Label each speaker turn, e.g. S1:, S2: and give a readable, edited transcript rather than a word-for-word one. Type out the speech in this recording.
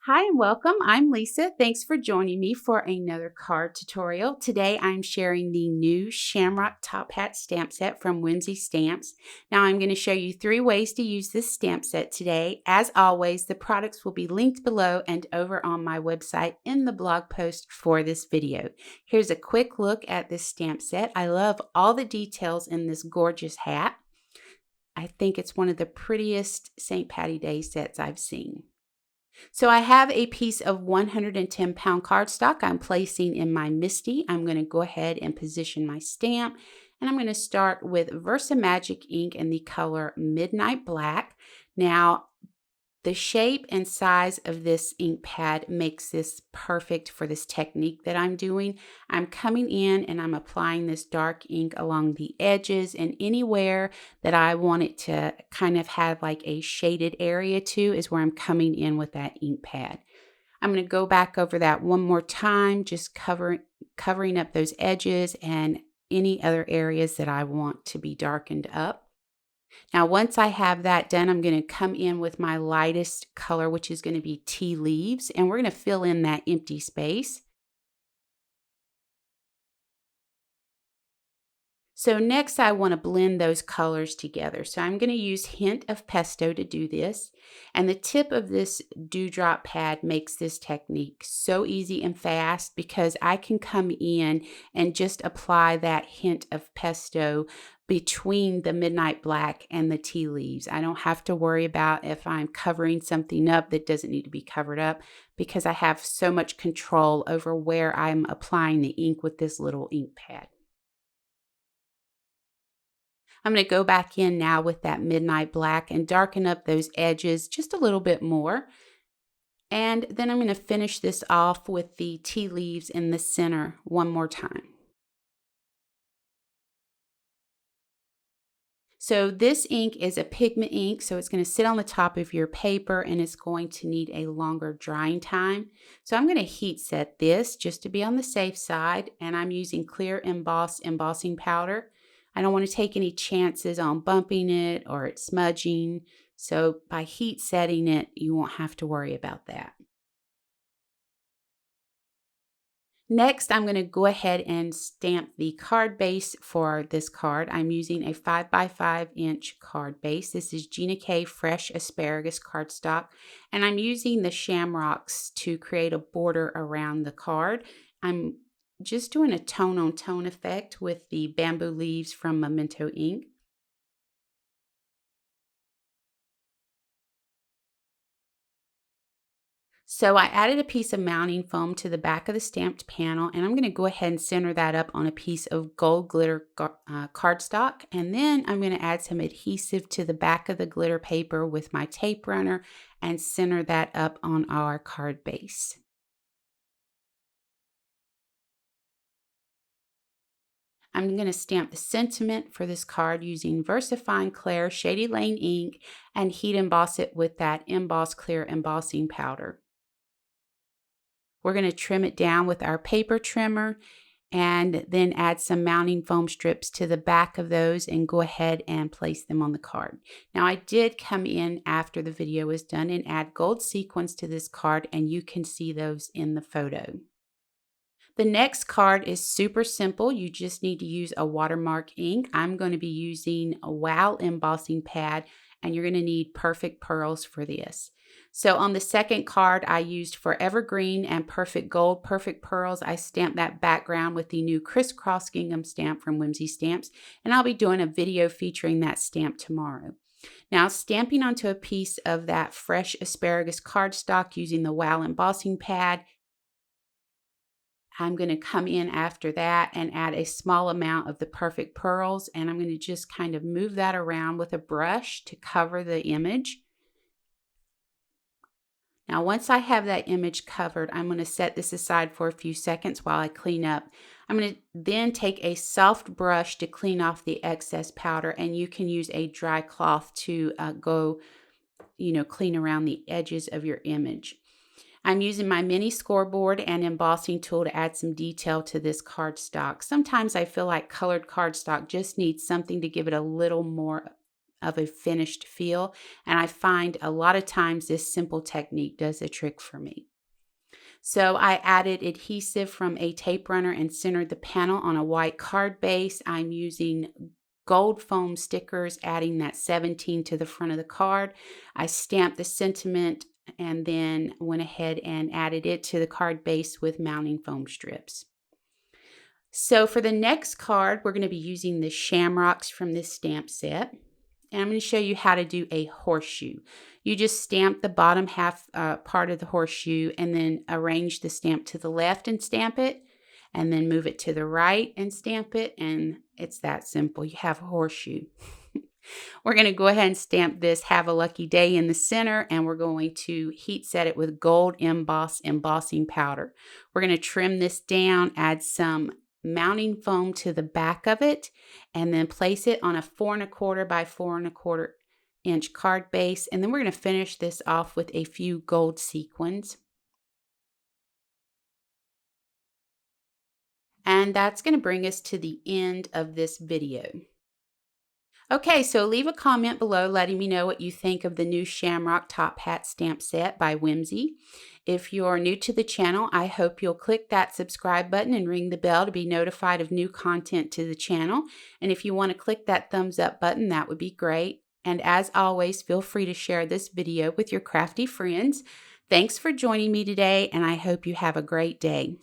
S1: Hi and welcome. I'm Lisa. Thanks for joining me for another card tutorial. Today I'm sharing the new Shamrock Top Hat stamp set from Whimsy Stamps. Now I'm going to show you 3 ways to use this stamp set today. As always, the products will be linked below and over on my website in the blog post for this video. Here's a quick look at this stamp set. I love all the details in this gorgeous hat. I think it's one of the prettiest St. Patty Day sets I've seen. So I have a piece of 110-pound cardstock I'm placing in my Misti. I'm going to go ahead and position my stamp, and I'm going to start with VersaMagic ink in the color Midnight Black. Now, the shape and size of this ink pad makes this perfect for this technique that I'm doing. I'm coming in and I'm applying this dark ink along the edges and anywhere that I want it to kind of have like a shaded area to is where I'm coming in with that ink pad. I'm going to go back over that one more time, just covering up those edges and any other areas that I want to be darkened up. Now, once I have that done, I'm going to come in with my lightest color, which is going to be tea leaves, and we're going to fill in that empty space. So next I want to blend those colors together. So I'm going to use hint of pesto to do this. And the tip of this dewdrop pad makes this technique so easy and fast because I can come in and just apply that hint of pesto between the midnight black and the tea leaves. I don't have to worry about if I'm covering something up that doesn't need to be covered up because I have so much control over where I'm applying the ink with this little ink pad. I'm going to go back in now with that midnight black and darken up those edges just a little bit more. And then I'm going to finish this off with the tea leaves in the center one more time. So this ink is a pigment ink, so it's going to sit on the top of your paper and it's going to need a longer drying time. So I'm going to heat set this just to be on the safe side, and I'm using Clair embossing powder. I don't want to take any chances on bumping it or it smudging, so by heat setting it, you won't have to worry about that. Next, I'm going to go ahead and stamp the card base for this card. I'm using a 5x5" card base. This is Gina K Fresh Asparagus cardstock, and I'm using the shamrocks to create a border around the card. I'm just doing a tone-on-tone effect with the bamboo leaves from Memento ink. So I added a piece of mounting foam to the back of the stamped panel, and I'm going to go ahead and center that up on a piece of gold glitter cardstock. And then I'm going to add some adhesive to the back of the glitter paper with my tape runner and center that up on our card base. I'm going to stamp the sentiment for this card using VersaFine Clair Shady Lane ink and heat emboss it with that Emboss Clear embossing powder. We're going to trim it down with our paper trimmer and then add some mounting foam strips to the back of those and go ahead and place them on the card. Now I did come in after the video was done and add gold sequins to this card, and you can see those in the photo. The next card is super simple. You just need to use a watermark ink. I'm going to be using a Wow embossing pad, and you're going to need Perfect Pearls for this. So on the second card, I used Forever Green and Perfect Gold Perfect Pearls. I stamped that background with the new crisscross gingham stamp from Whimsy Stamps, and I'll be doing a video featuring that stamp tomorrow. Now, stamping onto a piece of that fresh asparagus cardstock using the Wow embossing pad, I'm going to come in after that and add a small amount of the Perfect Pearls, and I'm going to just kind of move that around with a brush to cover the image. Now, once I have that image covered, I'm going to set this aside for a few seconds while I clean up. I'm going to then take a soft brush to clean off the excess powder, and you can use a dry cloth to clean around the edges of your image. I'm using my mini scoreboard and embossing tool to add some detail to this cardstock. Sometimes I feel like colored cardstock just needs something to give it a little more of a finished feel. And I find a lot of times this simple technique does the trick for me. So I added adhesive from a tape runner and centered the panel on a white card base. I'm using gold foam stickers, adding that 17 to the front of the card. I stamped the sentiment and then went ahead and added it to the card base with mounting foam strips. So for the next card, we're going to be using the shamrocks from this stamp set. And I'm going to show you how to do a horseshoe. You just stamp the bottom half part of the horseshoe and then arrange the stamp to the left and stamp it. And then move it to the right and stamp it. And it's that simple. You have a horseshoe. We're going to go ahead and stamp this Have a Lucky Day in the center. And we're going to heat set it with gold embossing powder. We're going to trim this down, add some mounting foam to the back of it, and then place it on a 4 1/4 by 4 1/4 inch card base. And then we're going to finish this off with a few gold sequins. And that's going to bring us to the end of this video. Okay, so leave a comment below letting me know what you think of the new Shamrock Top Hat stamp set by Whimsy. If you're new to the channel, I hope you'll click that subscribe button and ring the bell to be notified of new content to the channel. And if you want to click that thumbs up button, that would be great. And as always, feel free to share this video with your crafty friends. Thanks for joining me today, and I hope you have a great day.